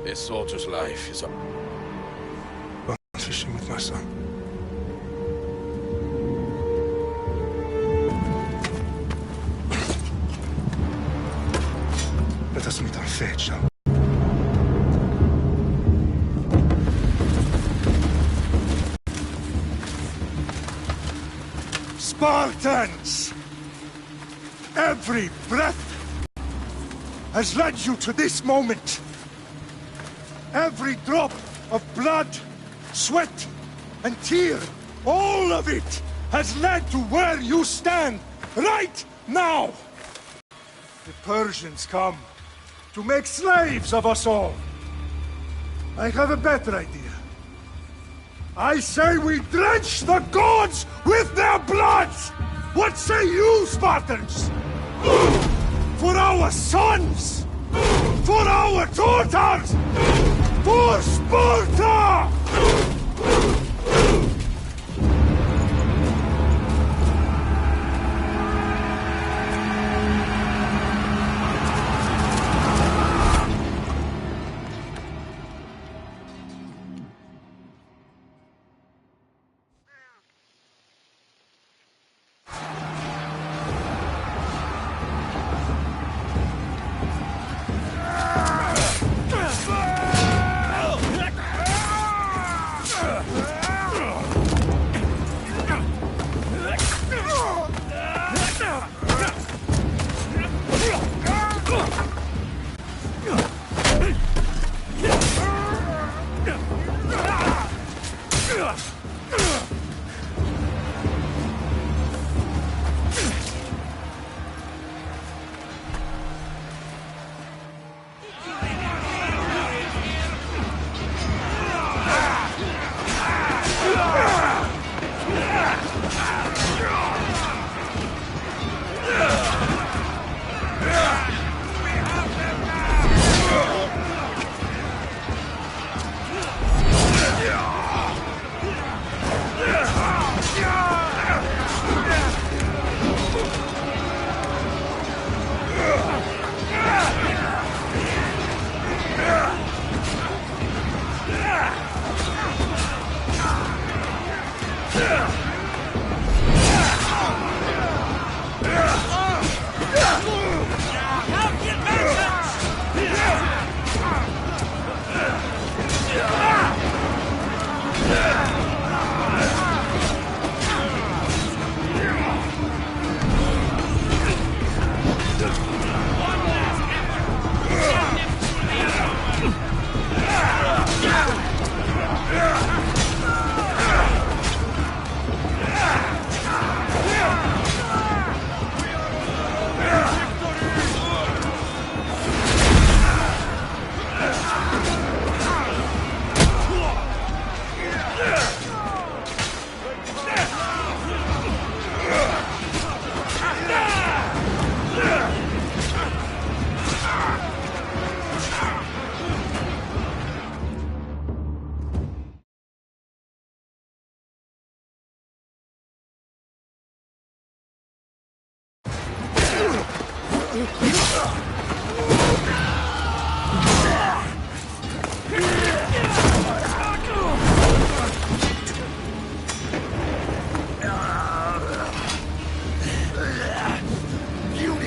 This soldier's life is a... I'm fishing with my son. Let us meet on fate, shall we? Spartans! Every breath has led you to this moment. Every drop of blood, sweat, and tear, all of it has led to where you stand right now. The Persians come to make slaves of us all. I have a better idea. I say we drench the gods with their blood! What say you, Spartans? For our sons! For our daughters! For Sparta!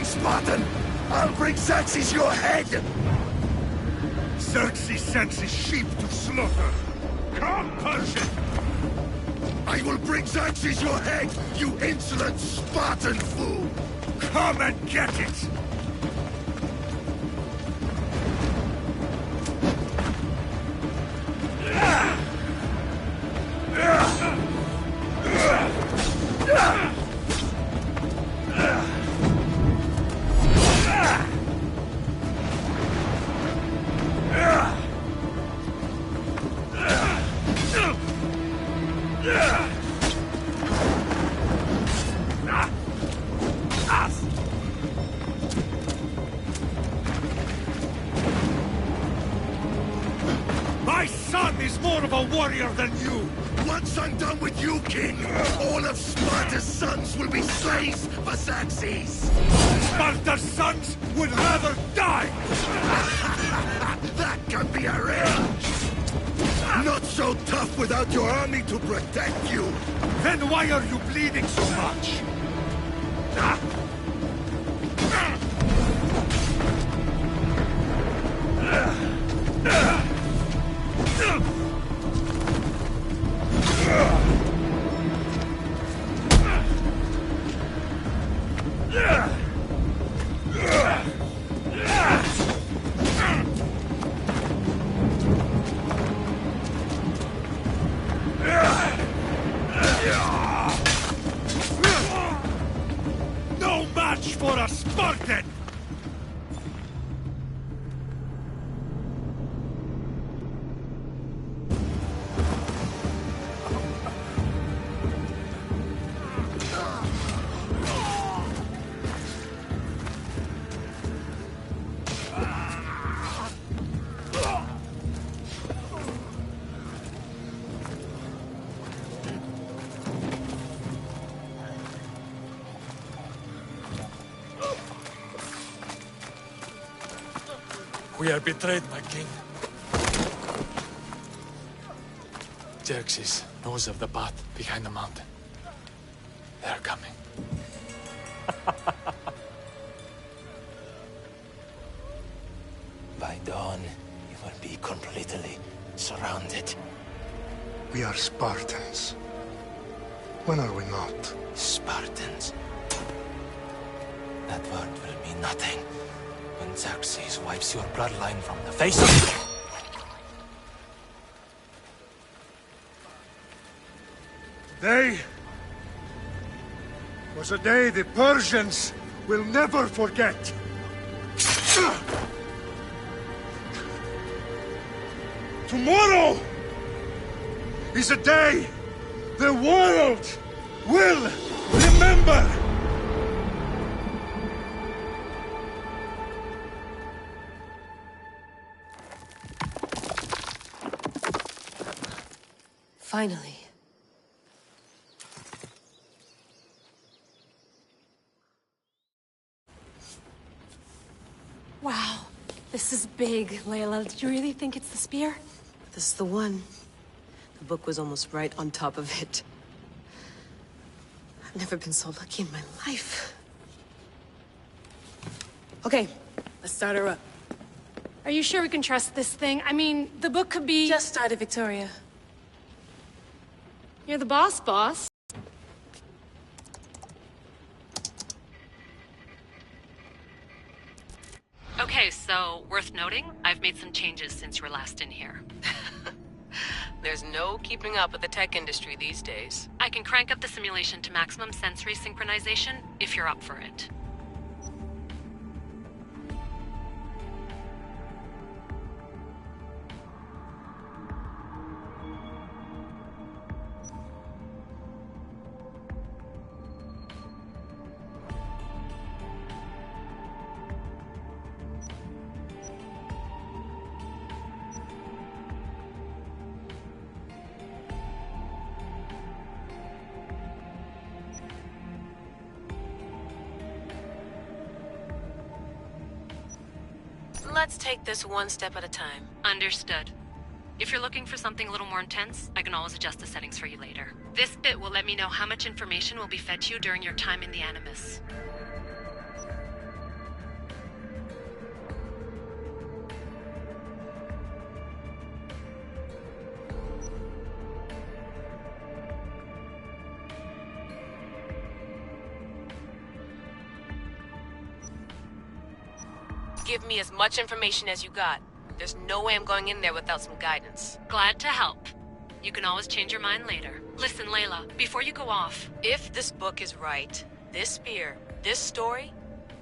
Spartan! I'll bring Xerxes your head! Xerxes sends his sheep to slaughter. Come, Persian! I will bring Xerxes your head, you insolent Spartan fool! Come and get it! My son is more of a warrior than you! Once I'm done with you, King, all of Sparta's sons will be slaves for Xerxes! Sparta's sons would rather die! That can be arranged. Not so tough without your army to protect you. Then why are you bleeding so much? No match for a Spartan! We are betrayed, my king. Xerxes knows of the path behind the mountain. They are coming. By dawn, you will be completely surrounded. We are Spartans. When are we not? Spartans. That word will mean nothing when Xerxes wipes your bloodline from the face of... Today was a day the Persians will never forget. Tomorrow is a day the world will remember. Finally. Wow, this is big, Layla. Did you really think it's the spear? This is the one. The book was almost right on top of it. I've never been so lucky in my life. Okay, let's start her up. Are you sure we can trust this thing? I mean, the book could be... Just started, Victoria. You're the boss. Okay, so worth noting, I've made some changes since you were last in here. There's no keeping up with the tech industry these days. I can crank up the simulation to maximum sensory synchronization if you're up for it. Let's take this one step at a time. Understood. If you're looking for something a little more intense, I can always adjust the settings for you later. This bit will let me know how much information will be fed to you during your time in the Animus. Give me as much information as you got. There's no way I'm going in there without some guidance. Glad to help. You can always change your mind later. Listen, Layla, before you go off... If this book is right, this spear, this story,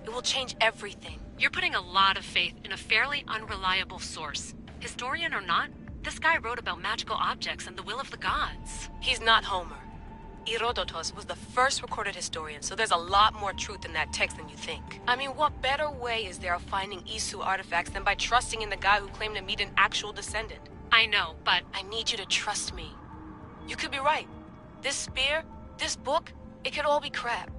it will change everything. You're putting a lot of faith in a fairly unreliable source. Historian or not, this guy wrote about magical objects and the will of the gods. He's not Homer. Herodotus was the first recorded historian, so there's a lot more truth in that text than you think. I mean, what better way is there of finding Isu artifacts than by trusting in the guy who claimed to meet an actual descendant? I know, but... I need you to trust me. You could be right. This spear, this book, it could all be crap.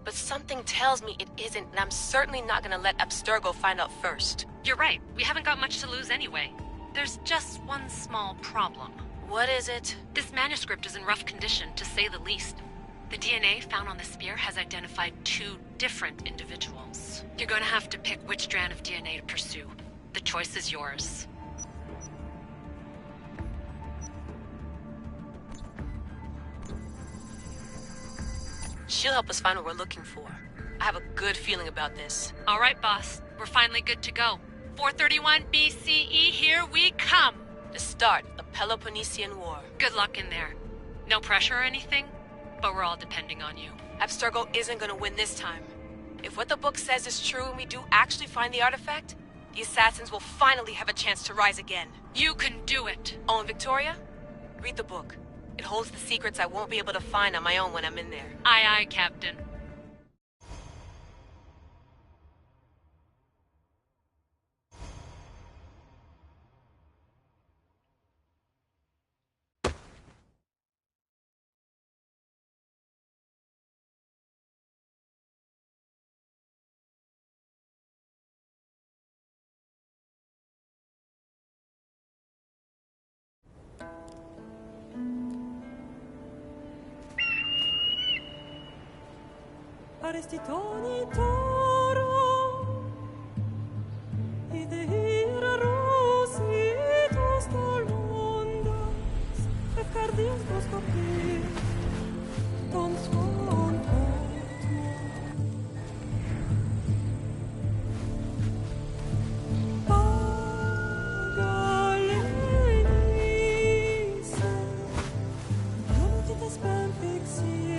But something tells me it isn't, and I'm certainly not gonna let Abstergo find out first. You're right. We haven't got much to lose anyway. There's just one small problem. What is it? This manuscript is in rough condition, to say the least. The DNA found on the spear has identified 2 different individuals. You're going to have to pick which strand of DNA to pursue. The choice is yours. She'll help us find what we're looking for. I have a good feeling about this. All right, boss. We're finally good to go. 431 BCE, here we come! The start of Peloponnesian War. Good luck in there. No pressure or anything, but we're all depending on you. Abstergo isn't gonna win this time. If what the book says is true and we do actually find the artifact, the assassins will finally have a chance to rise again. You can do it! Oh, and Victoria? Read the book. It holds the secrets I won't be able to find on my own when I'm in there. Aye, aye, Captain. Arrestitoni toro, idehira rositos tolondas, efcardios proskopir, ton skon Pagalenise, non ti te spem fixilione.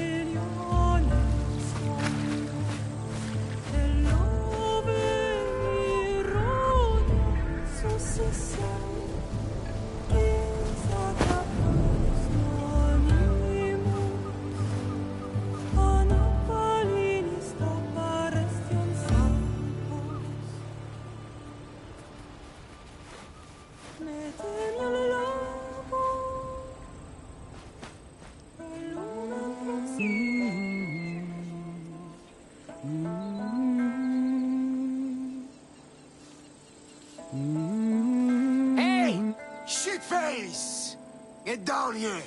Hey! Shitface! Get down here!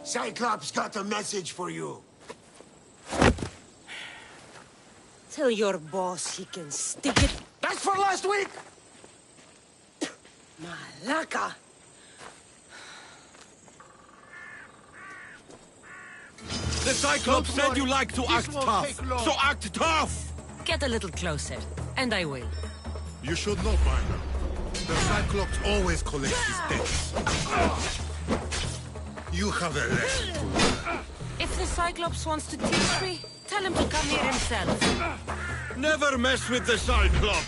Cyclops got a message for you. Tell your boss he can stick it. That's for last week! Malaka! The Cyclops said you like to act tough, so act tough! Get a little closer, and I will. You should know by now. The Cyclops always collects his debts. You have a lesson to learn. If the Cyclops wants to teach me, tell him to come here himself. Never mess with the Cyclops!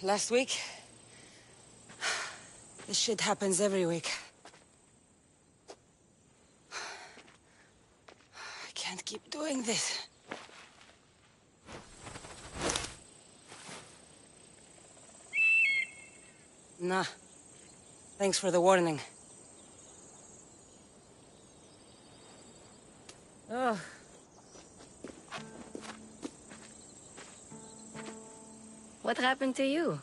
Last week? This shit happens every week. I can't keep doing this. Nah. Thanks for the warning. Oh. What happened to you?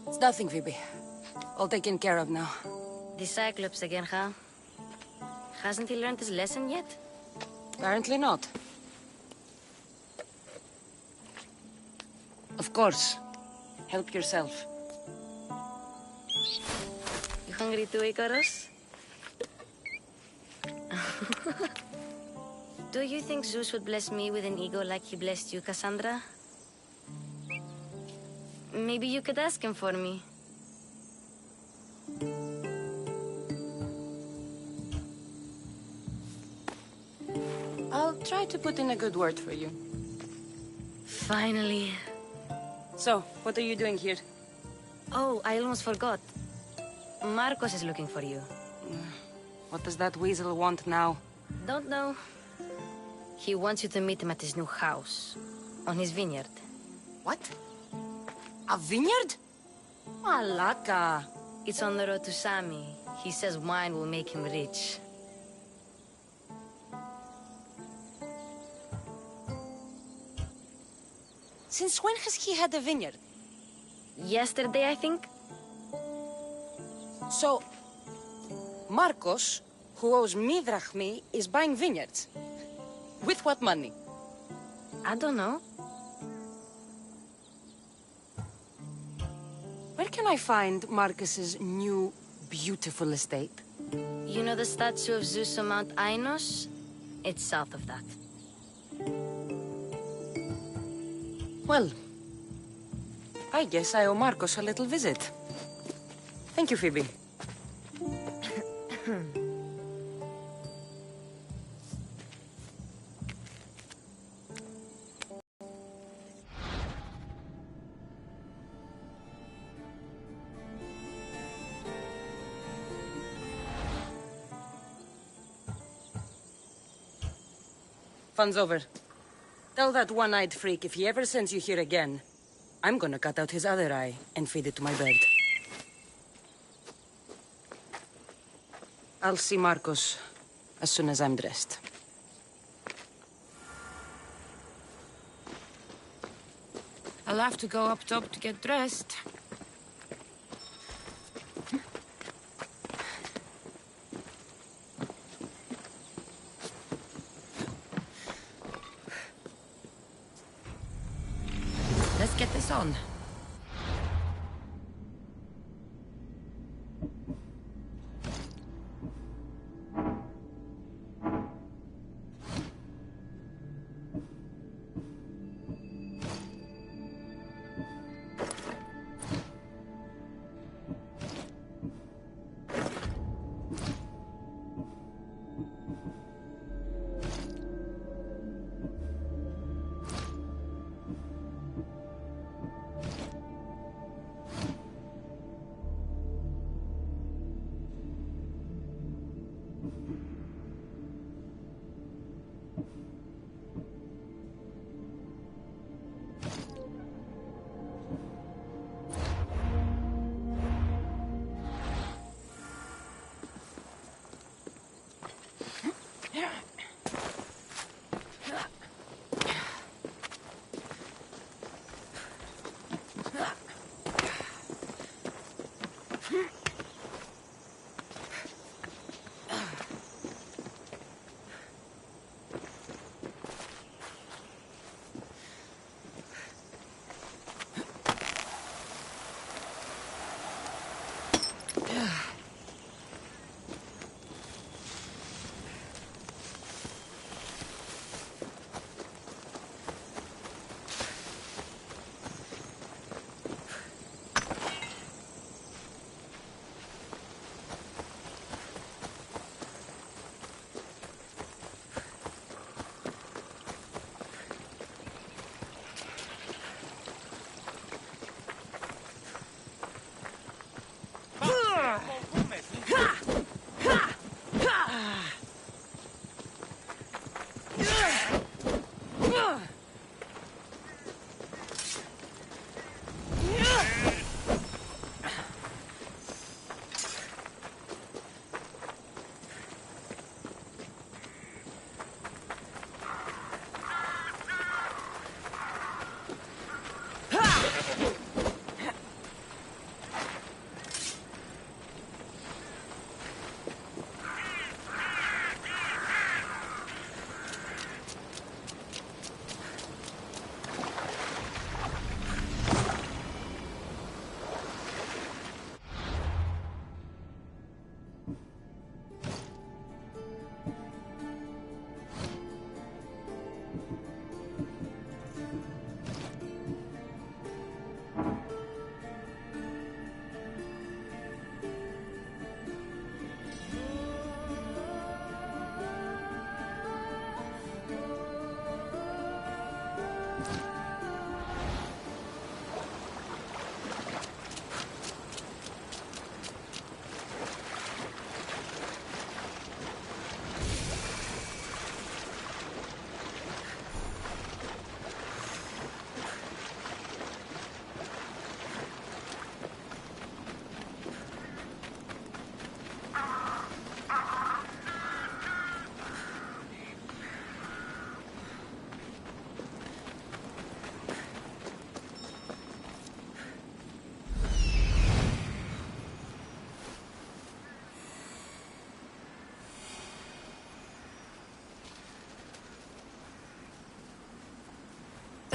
It's nothing, Phoebe. All taken care of now. The Cyclops again, huh? Hasn't he learned his lesson yet? Apparently not. Of course. Help yourself. You hungry too, Icarus? Do you think Zeus would bless me with an ego like he blessed you, Cassandra? Maybe you could ask him for me. I'll try to put in a good word for you. Finally. So, what are you doing here? Oh, I almost forgot. Marcos is looking for you. What does that weasel want now? Don't know. He wants you to meet him at his new house. On his vineyard. What? A vineyard? Malaka. It's on the road to Sami. He says wine will make him rich. Since when has he had a vineyard? Yesterday, I think? So, Marcos, who owes me drachmi, is buying vineyards. With what money? I don't know. Where can I find Marcus's new, beautiful estate? You know the statue of Zeus on Mount Ainos? It's south of that. Well, I guess I owe Marcos a little visit. Thank you, Phoebe. Fun's over. Tell that one-eyed freak if he ever sends you here again, I'm gonna cut out his other eye and feed it to my bird. I'll see Marcos as soon as I'm dressed. I'll have to go up top to get dressed. Let's get this on.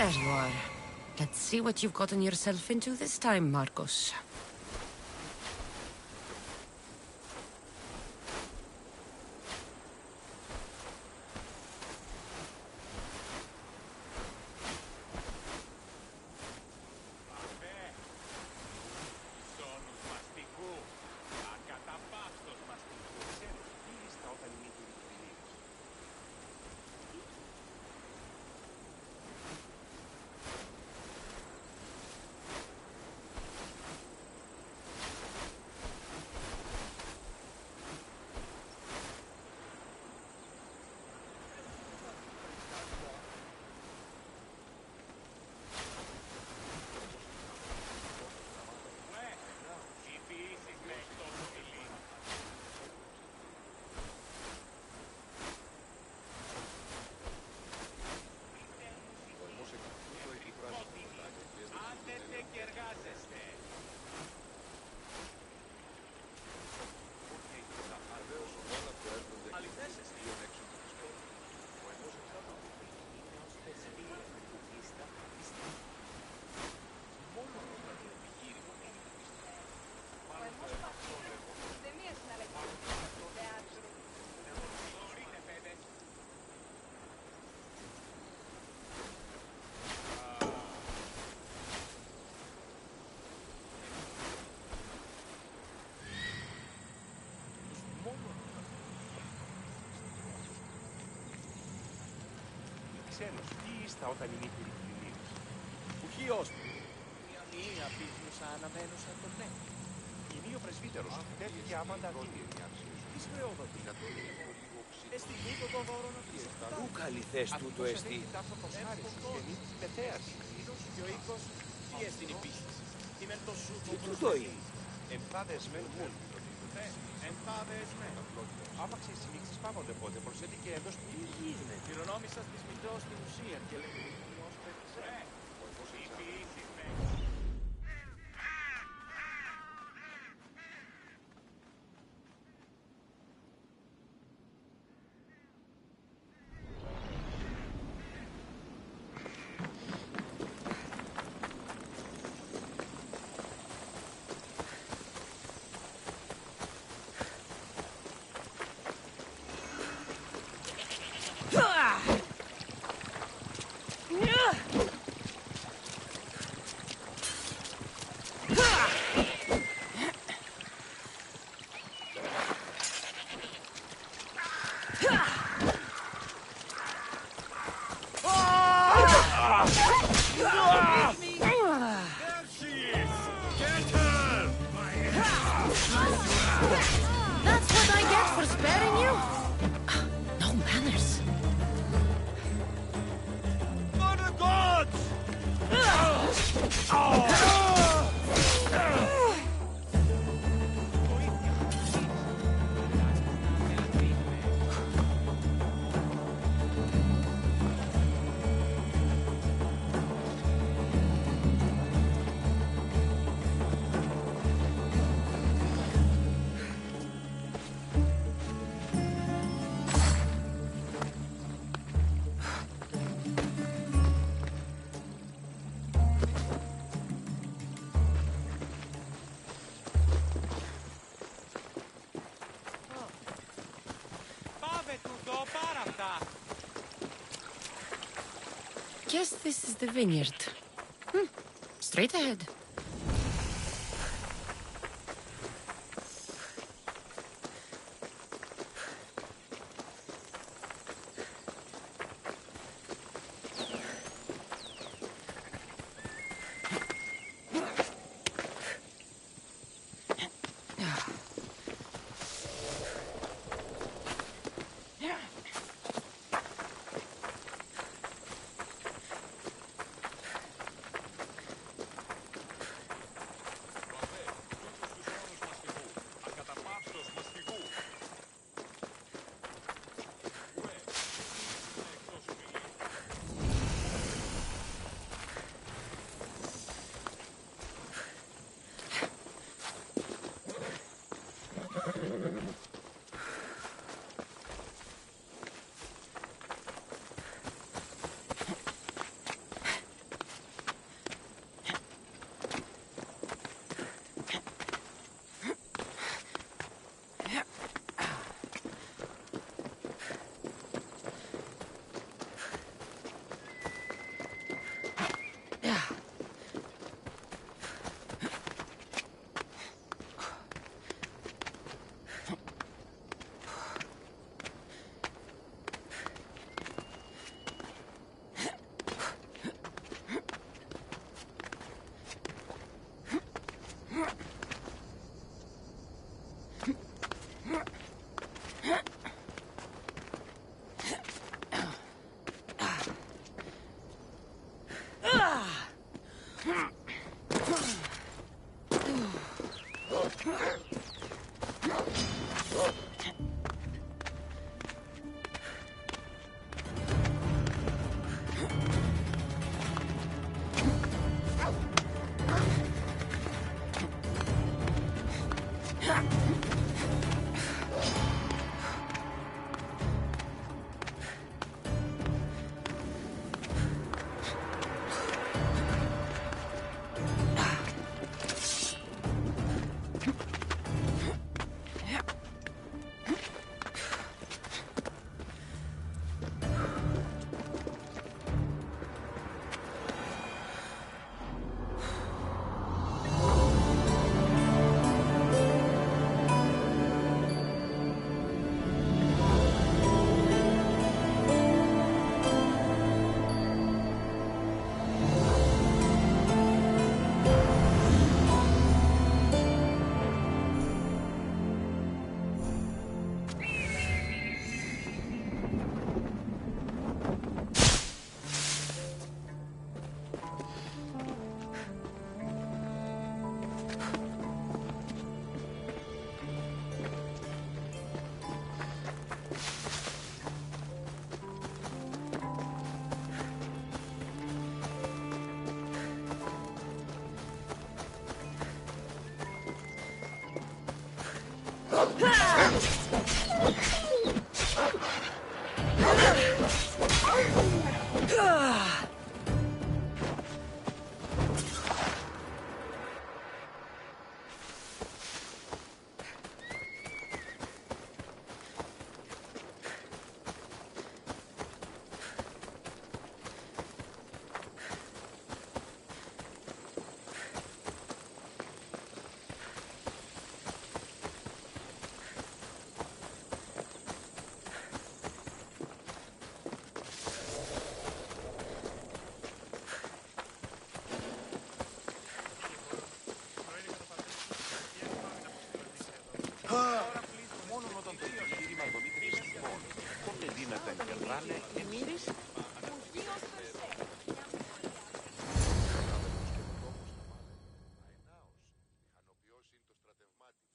There you are. Let's see what you've gotten yourself into this time, Marcos. ξένος. Τι ήστα όταν η νύχη πλημμύρης. Ουχίος του. Μία πίθνουσα αναμένουσα τον ναι. Κοινή ο πρεσβύτερος τέθηκε άμαντα αγωνία. Της χρεοδοτή. Εστί τούτο το δώρο να πει. Ου καλυθές τούτο εστί. Και ο οίκος τι εστιν η πίστης. Τι τούτο είναι. Εμφάδες μεν μουν. Εμφάδες μεν. Άπαξε οι συνήξεις πάμονται πότε προσέτει και εντός του γίνεται. Κληρονόμησας της μητρός στην ουσία και λέγει ως πέτυξε. That's what I get for sparing you? No manners. For the gods! Guess this is the vineyard. Straight ahead.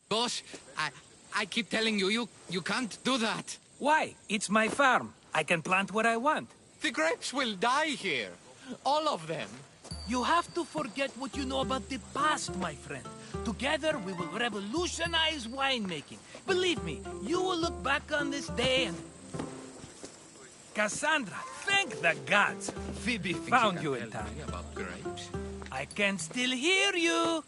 Boss, I keep telling you, you can't do that. Why? It's my farm. I can plant what I want. The grapes will die here. All of them. You have to forget what you know about the past, my friend. Together, we will revolutionize winemaking. Believe me, you will look back on this day and... Cassandra, thank the gods. Phoebe found you in time. About grapes. I can still hear you.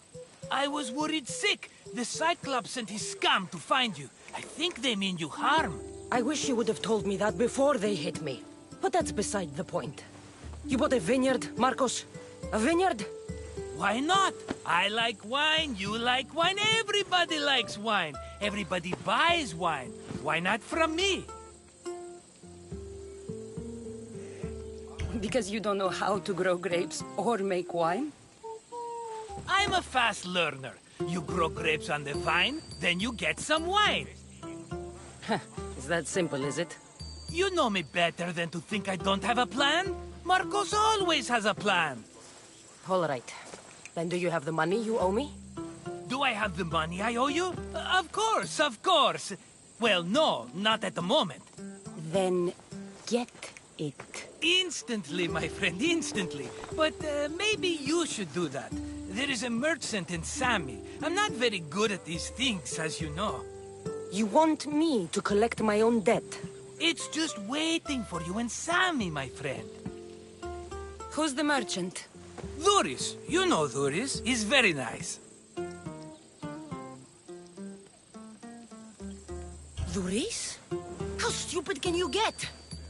I was worried sick. The Cyclops sent his scum to find you. I think they mean you harm. I wish you would have told me that before they hit me. But that's beside the point. You bought a vineyard, Marcos? A vineyard? Why not? I like wine, you like wine, everybody likes wine. Everybody buys wine. Why not from me? Because you don't know how to grow grapes or make wine? I'm a fast learner. You grow grapes on the vine, then you get some wine. Is that simple, is it? You know me better than to think I don't have a plan. Marcos always has a plan. All right. Then do you have the money you owe me? Do I have the money I owe you? Of course, of course. Well, no, not at the moment. Then get it. Instantly, my friend, instantly. But maybe you should do that. There is a merchant in Sammy. I'm not very good at these things, as you know. You want me to collect my own debt? It's just waiting for you in Sammy, my friend. Who's the merchant? Duris. You know Duris. He's very nice. Duris? How stupid can you get?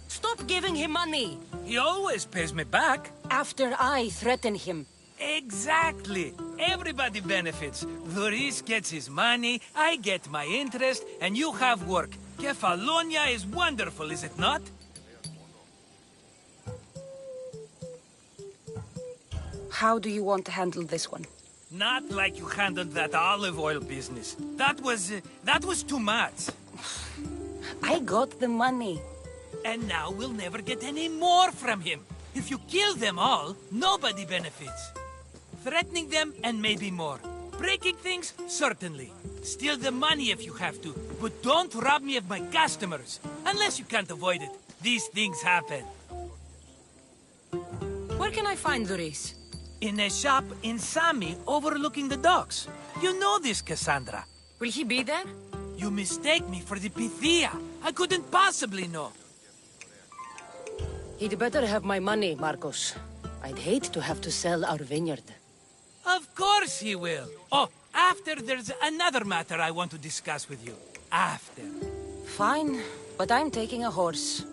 Stop giving him money! He always pays me back. After I threaten him. Exactly. Everybody benefits. Duris gets his money, I get my interest, and you have work. Kefalonia is wonderful, is it not? How do you want to handle this one? Not like you handled that olive oil business. That was too much. I got the money. And now we'll never get any more from him. If you kill them all, nobody benefits. Threatening them and maybe more. Breaking things? Certainly. Steal the money if you have to, but don't rob me of my customers. Unless you can't avoid it. These things happen. Where can I find Duris? In a shop in Sami overlooking the docks. You know this, Cassandra. Will he be there? You mistake me for the Pythia. I couldn't possibly know. He'd better have my money, Marcos. I'd hate to have to sell our vineyard. Of course he will. Oh, after there's another matter I want to discuss with you. After. Fine, but I'm taking a horse.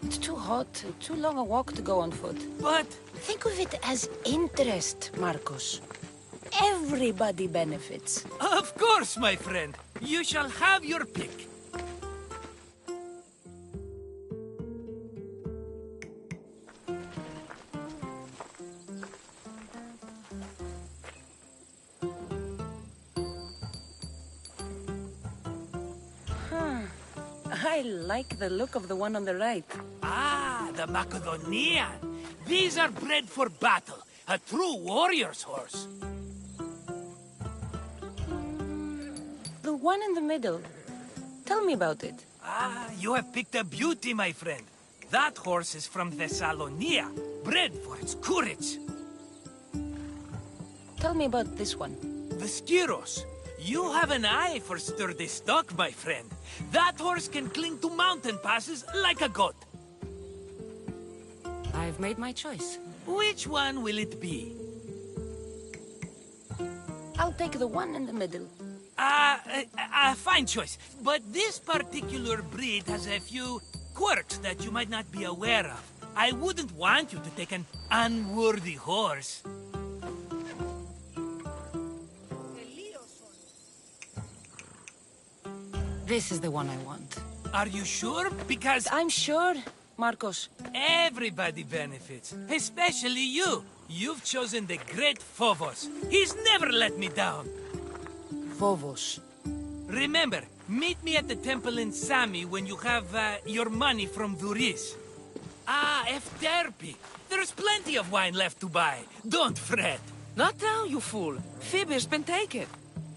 It's too hot and too long a walk to go on foot. But... think of it as interest, Marcos. Everybody benefits. Of course, my friend. You shall have your pick. I like the look of the one on the right. Ah, the Macedonian. These are bred for battle. A true warrior's horse. The one in the middle. Tell me about it. Ah, you have picked a beauty, my friend. That horse is from Thessalonia, bred for its courage. Tell me about this one. The Skyros. You have an eye for sturdy stock, my friend. That horse can cling to mountain passes like a goat. I've made my choice. Which one will it be? I'll take the one in the middle. Fine choice. But this particular breed has a few quirks that you might not be aware of. I wouldn't want you to take an unworthy horse. This is the one I want. Are you sure? Because... I'm sure, Marcos. Everybody benefits, especially you. You've chosen the great Phobos. He's never let me down. Phobos. Remember, meet me at the temple in Sami when you have your money from Duris. Ah, Efterpi. There's plenty of wine left to buy. Don't fret. Not now, you fool. Phoebe's been taken.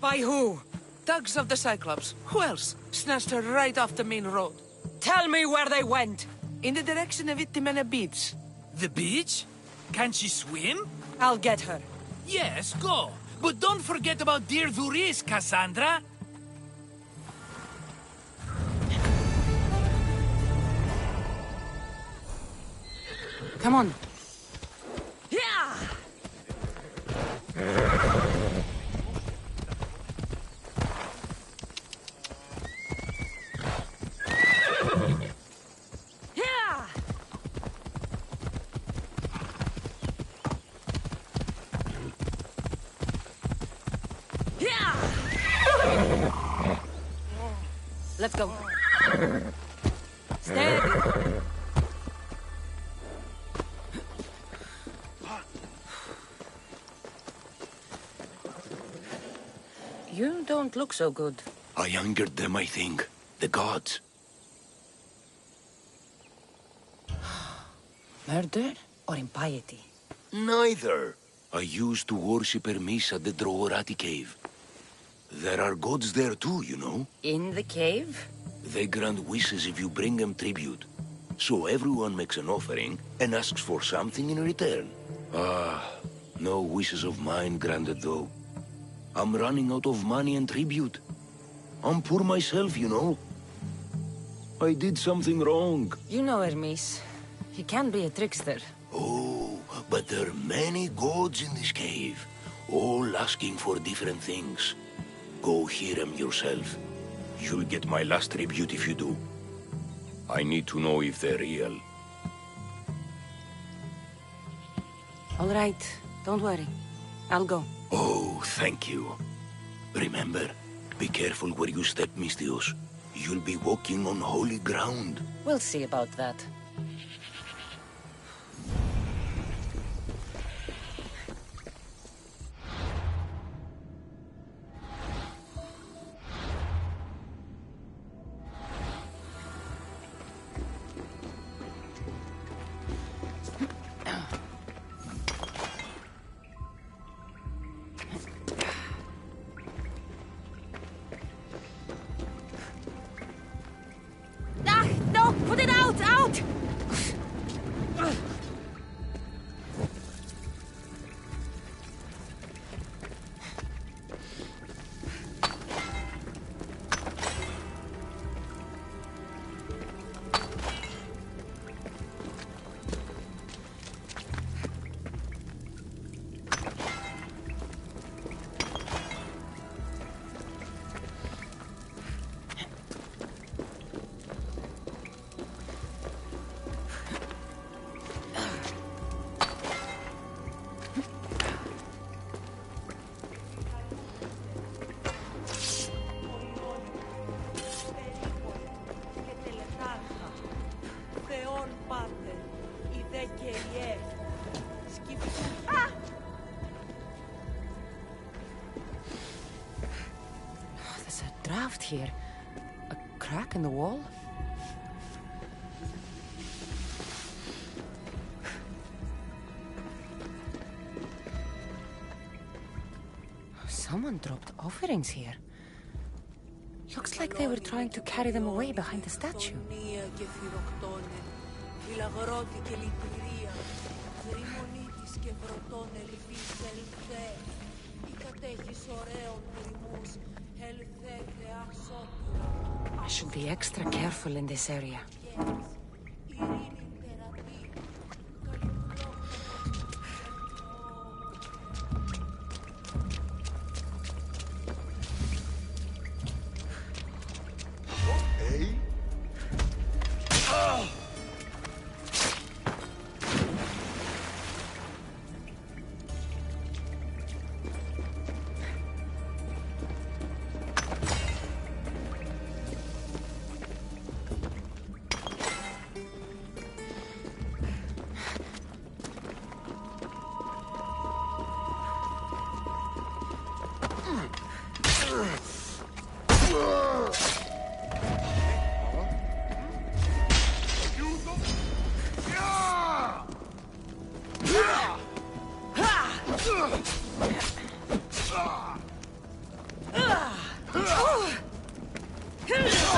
By who? Thugs of the Cyclops. Who else? Snatched her right off the main road. Tell me where they went. In the direction of Itimena Beach. The beach? Can she swim? I'll get her. Yes, go. But don't forget about dear Duris, Cassandra. Come on. Yeah! Let's go. Steady. You don't look so good. I angered them, I think. The gods. Murder or impiety? Neither. I used to worship Hermes at the Droorati cave. There are gods there too, you know. In the cave? They grant wishes if you bring them tribute. So everyone makes an offering and asks for something in return. Ah, no wishes of mine granted though. I'm running out of money and tribute. I'm poor myself, you know. I did something wrong. You know Hermes. He can be a trickster. Oh, but there are many gods in this cave, all asking for different things. Go hear them yourself. You'll get my last tribute if you do. I need to know if they're real. All right, don't worry. I'll go. Oh, thank you. Remember, be careful where you step, Mistios. You'll be walking on holy ground. We'll see about that. draft here. A crack in the wall? Someone dropped offerings here. Looks like they were trying to carry them away behind the statue. I should be extra careful in this area.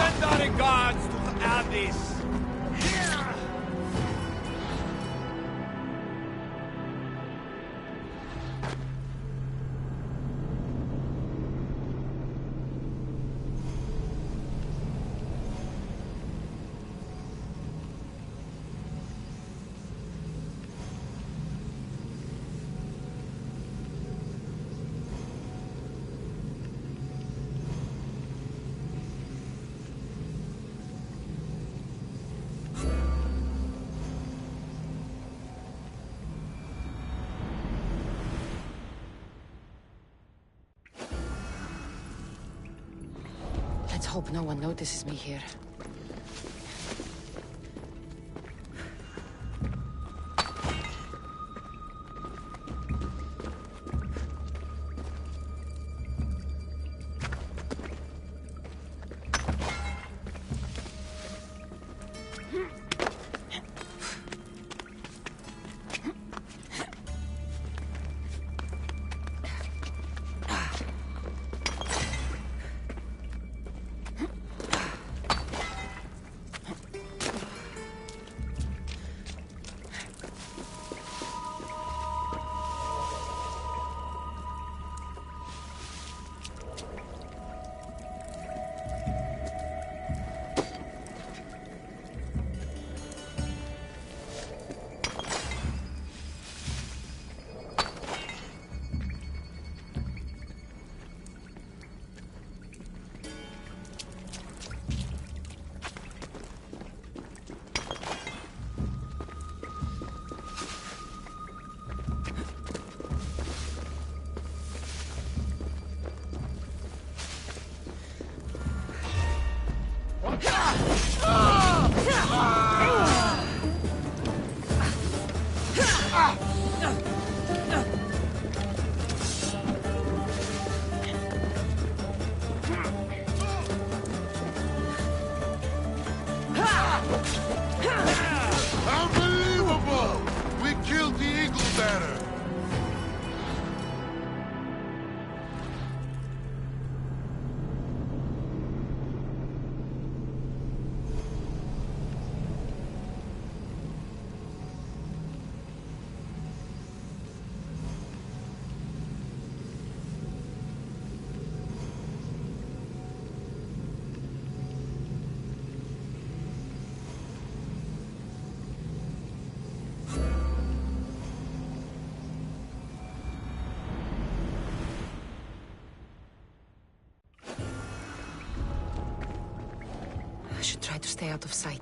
Send our regards to the abyss. Let's hope no one notices me here. Unbelievable! We killed the eagle banner! I should try to stay out of sight.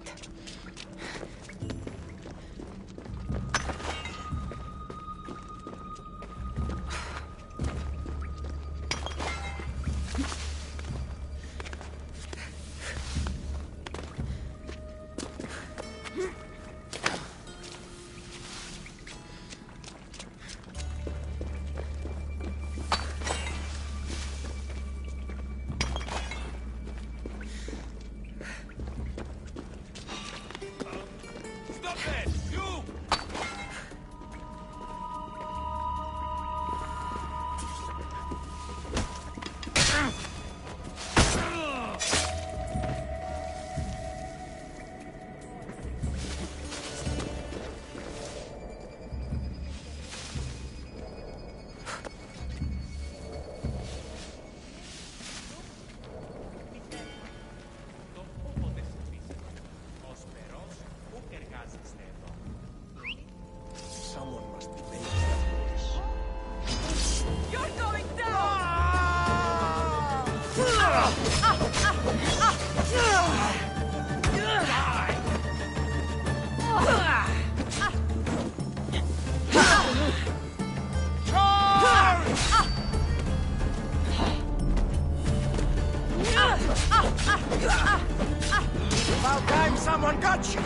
About time someone got you!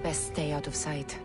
Best stay out of sight.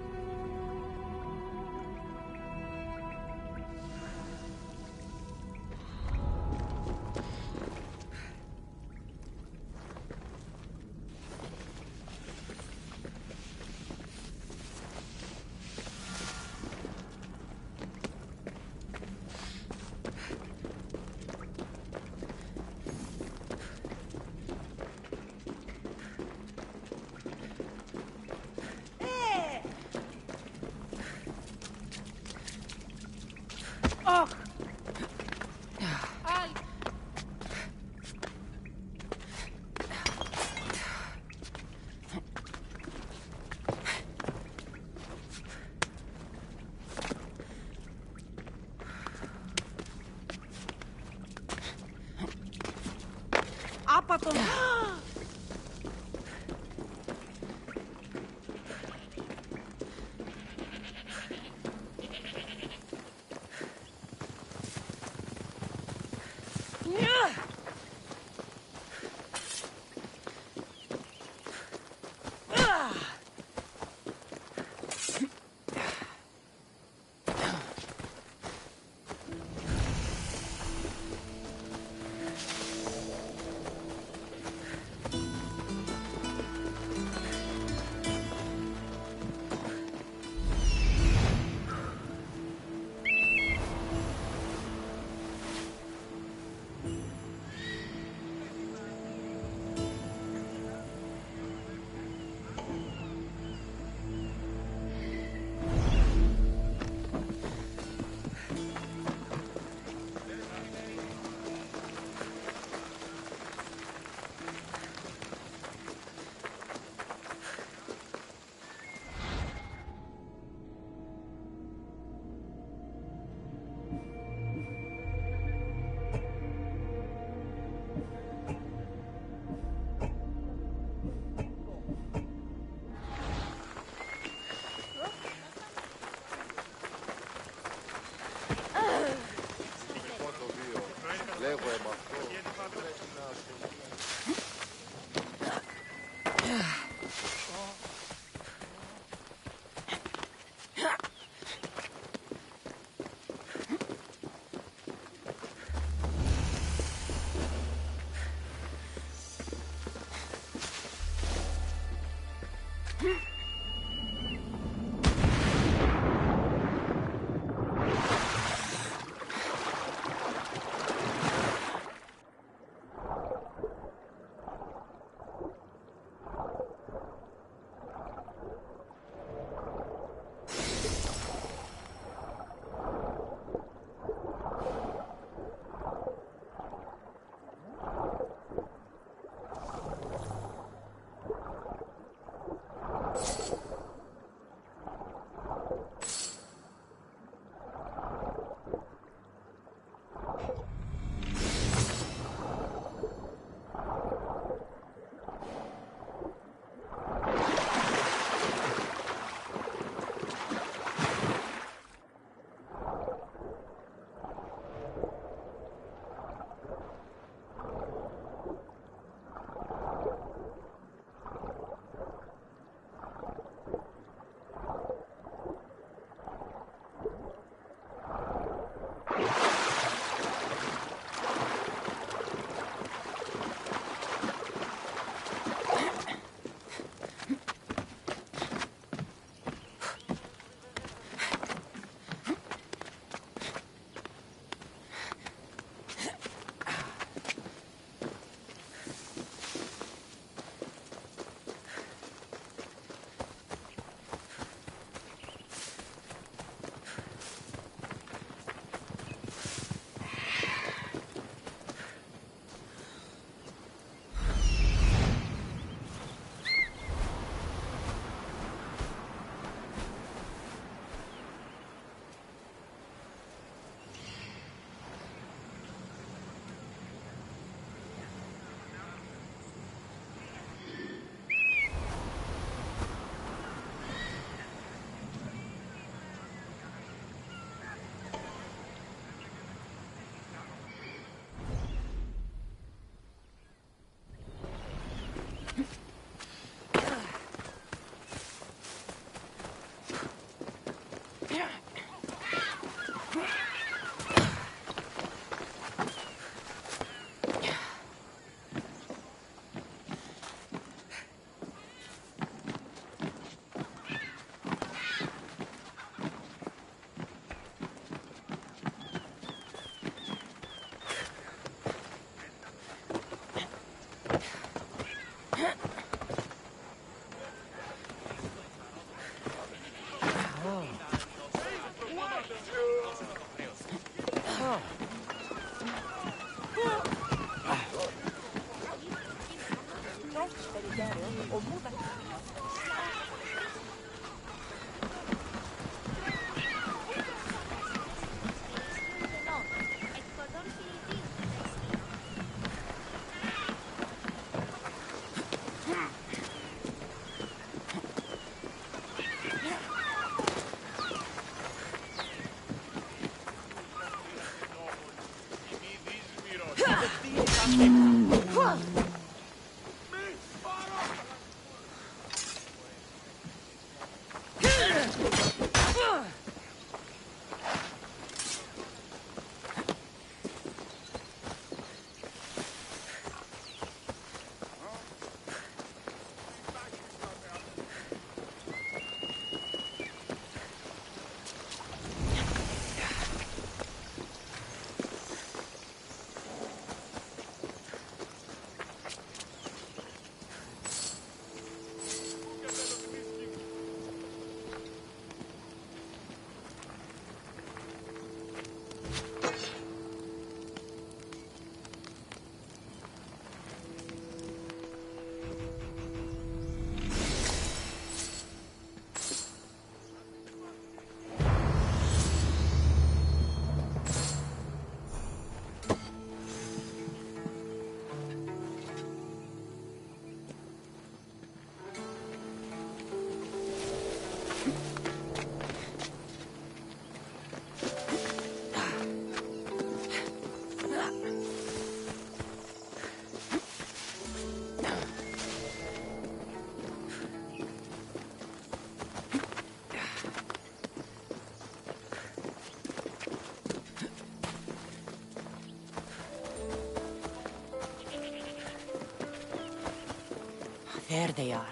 There they are.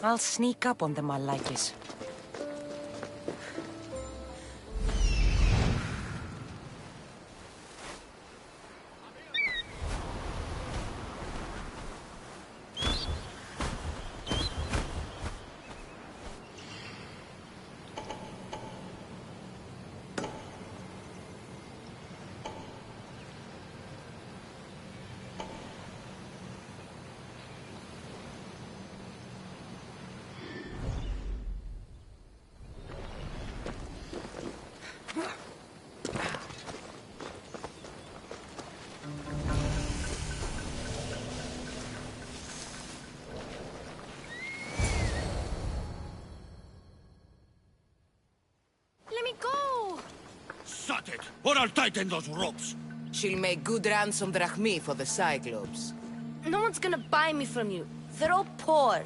I'll sneak up on them while like this. Shut it, or I'll tighten those ropes. She'll make good ransom drachmi for the Cyclops. No one's gonna buy me from you. They're all poor.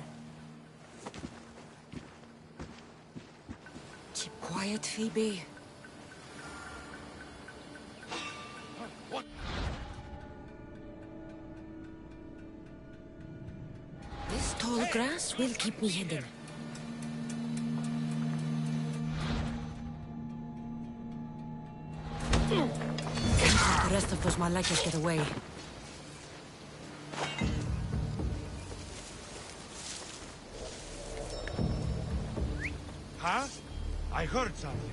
Keep quiet, Phoebe. What? This tall grass will keep me hidden. Can't let the rest of those Malakas get away. Huh? I heard something.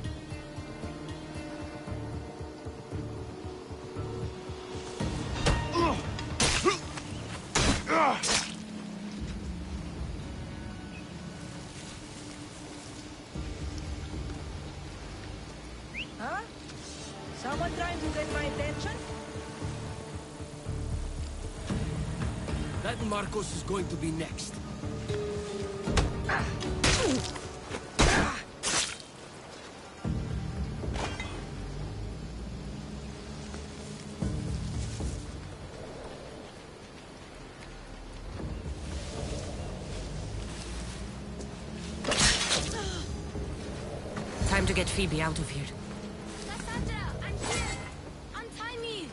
Huh? Someone trying to get my attention? That Marcos is going to be next. Time to get Phoebe out of here. Cassandra, I'm here! Untie me!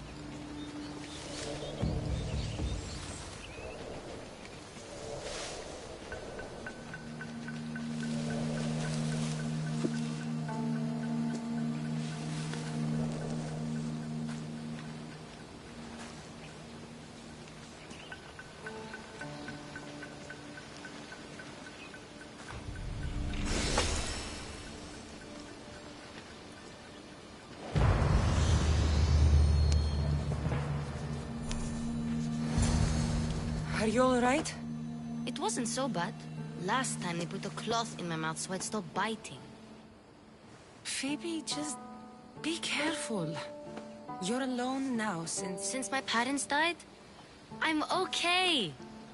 Are you all right? It wasn't so bad. Last time they put a cloth in my mouth so I'd stop biting. Phoebe, just be careful. You're alone now Since my parents died? I'm okay.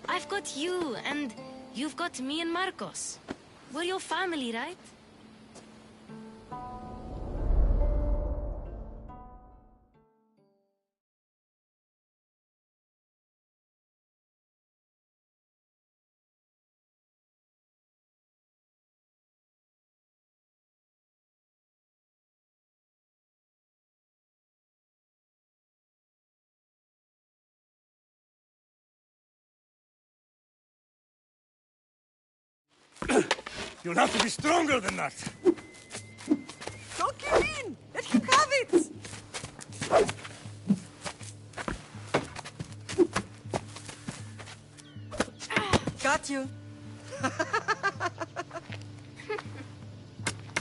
I've got you, and you've got me and Marcos. We're your family, right? You'll have to be stronger than that. Don't give in! Let him have it! Got you.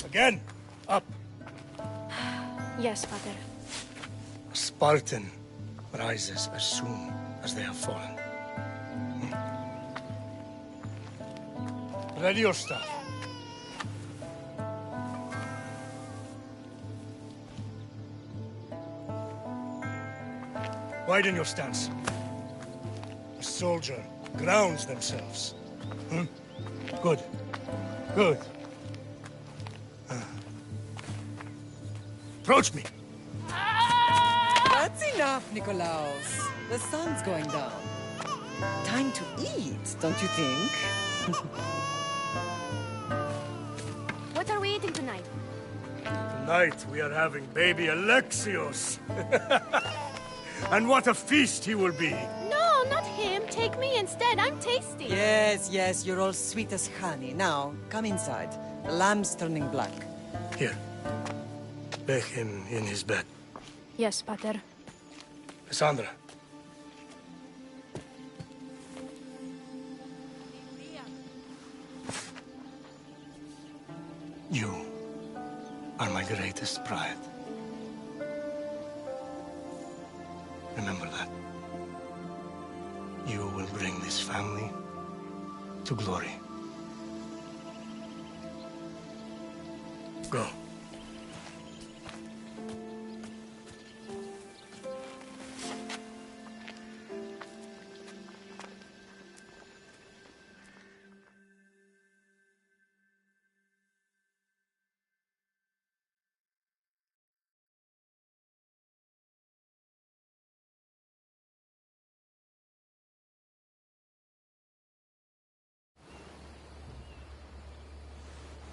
Again, up. Yes, Father. A Spartan rises as soon as they have fallen. Ready your stuff. Widen your stance. A soldier grounds themselves. Good. Good. Approach me. That's enough, Nikolaos. The sun's going down. Time to eat, don't you think? What are we eating tonight? Tonight we are having baby Alexios. And what a feast he will be. No, not him. Take me instead. I'm tasty. Yes, yes, you're all sweet as honey. Now, come inside. The lamb's turning black. Here. Lay him in his bed. Yes, Pater. Cassandra. You are my greatest pride. Remember that. You will bring this family to glory. Go.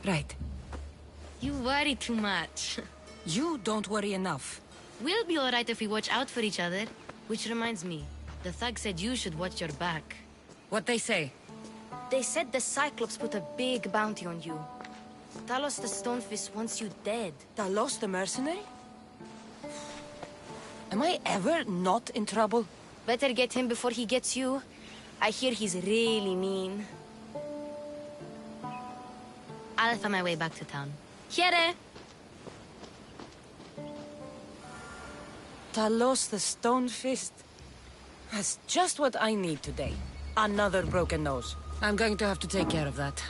Right. You worry too much. You don't worry enough. We'll be alright if we watch out for each other. Which reminds me, the thug said you should watch your back. What'd they say? They said the Cyclops put a big bounty on you. Talos the Stonefist wants you dead. Talos the mercenary? Am I ever not in trouble? Better get him before he gets you. I hear he's really mean. I'll find my way back to town. Here! Talos the Stonefist? That's just what I need today. Another broken nose. I'm going to have to take care of that.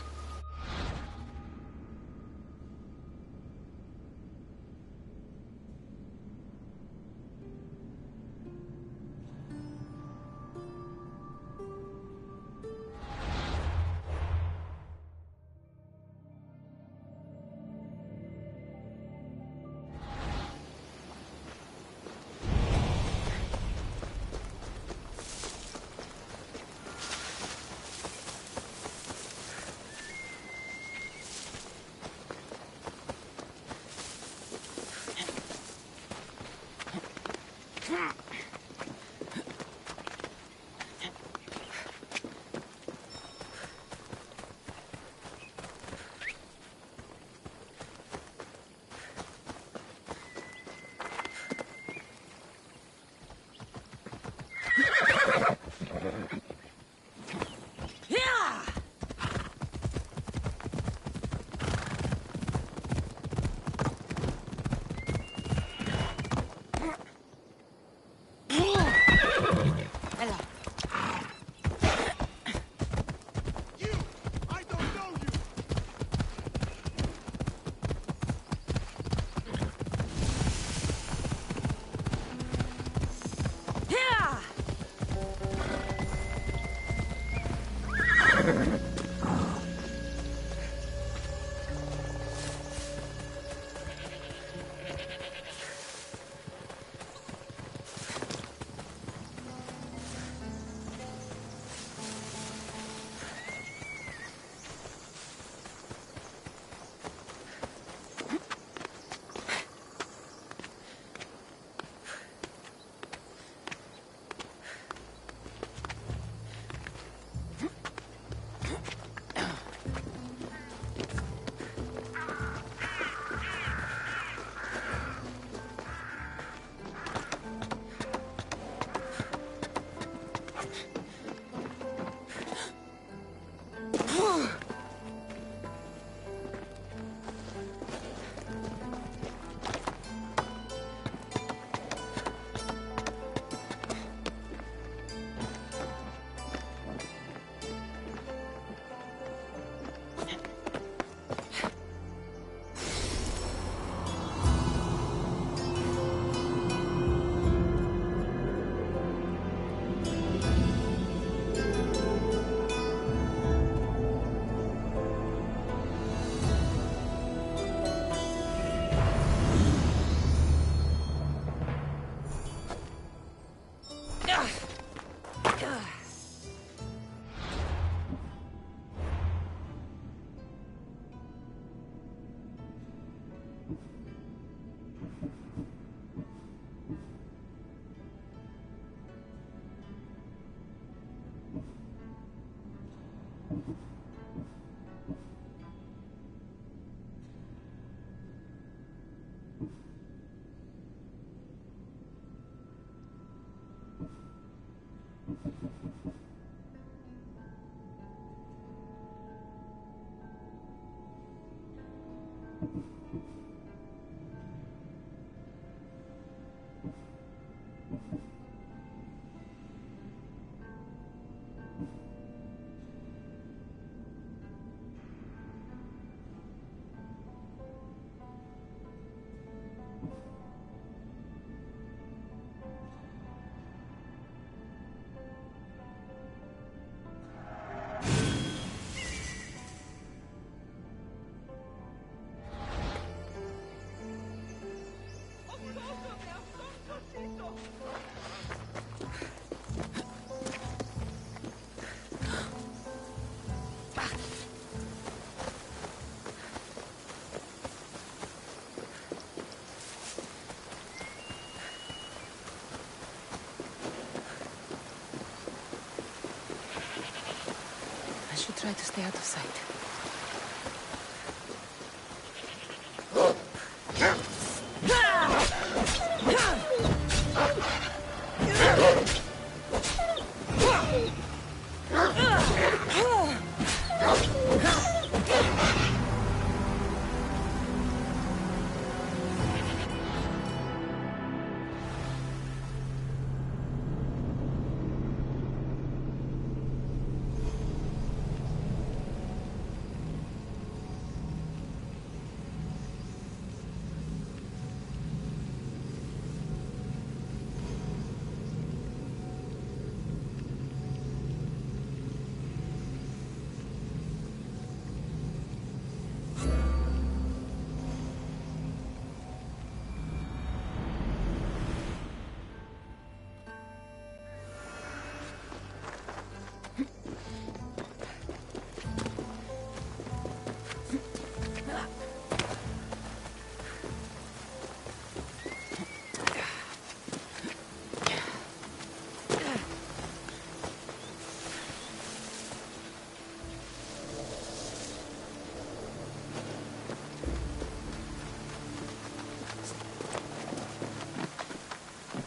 I should try to stay out of sight.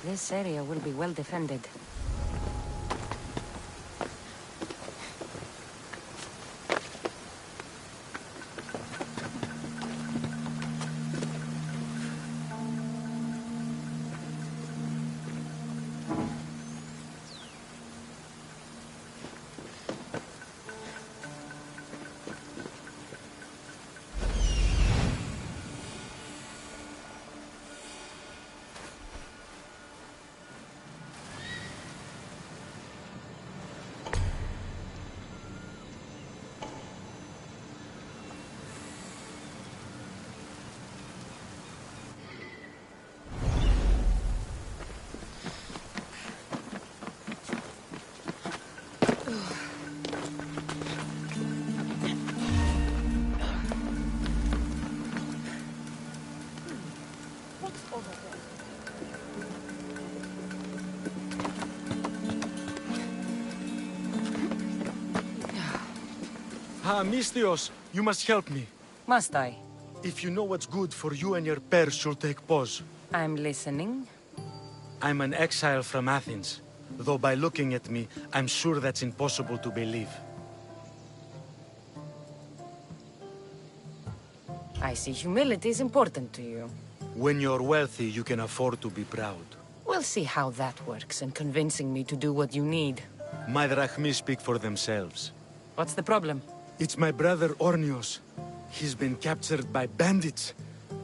This area will be well defended. Ah, Mistios, you must help me. Must I? If you know what's good for you and your pairs, you'll take pause. I'm listening. I'm an exile from Athens. Though by looking at me, I'm sure that's impossible to believe. I see humility is important to you. When you're wealthy, you can afford to be proud. We'll see how that works in convincing me to do what you need. My drachmi speak for themselves. What's the problem? It's my brother Ornios. He's been captured by bandits.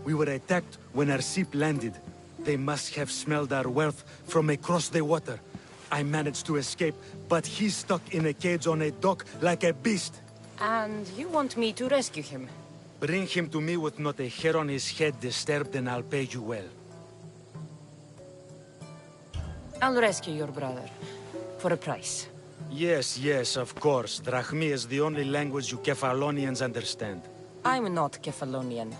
We were attacked when our ship landed. They must have smelled our wealth from across the water. I managed to escape, but he's stuck in a cage on a dock like a beast. And you want me to rescue him? Bring him to me with not a hair on his head disturbed and I'll pay you well. I'll rescue your brother. For a price. Yes, yes, of course. Drachmi is the only language you Kefalonians understand. I'm not Kefalonian.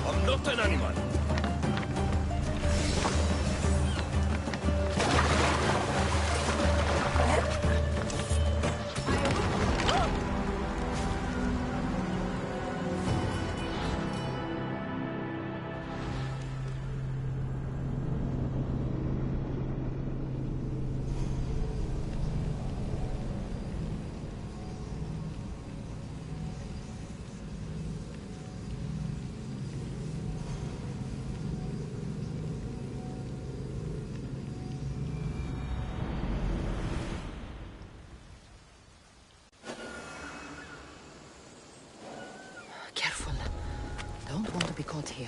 I'm not an animal. Careful. Don't want to be caught here.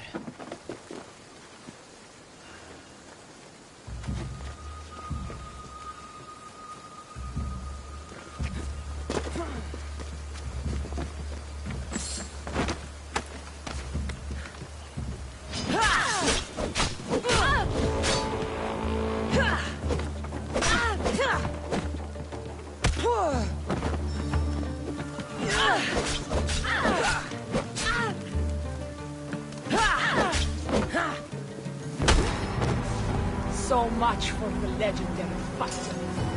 So much for the legendary fight.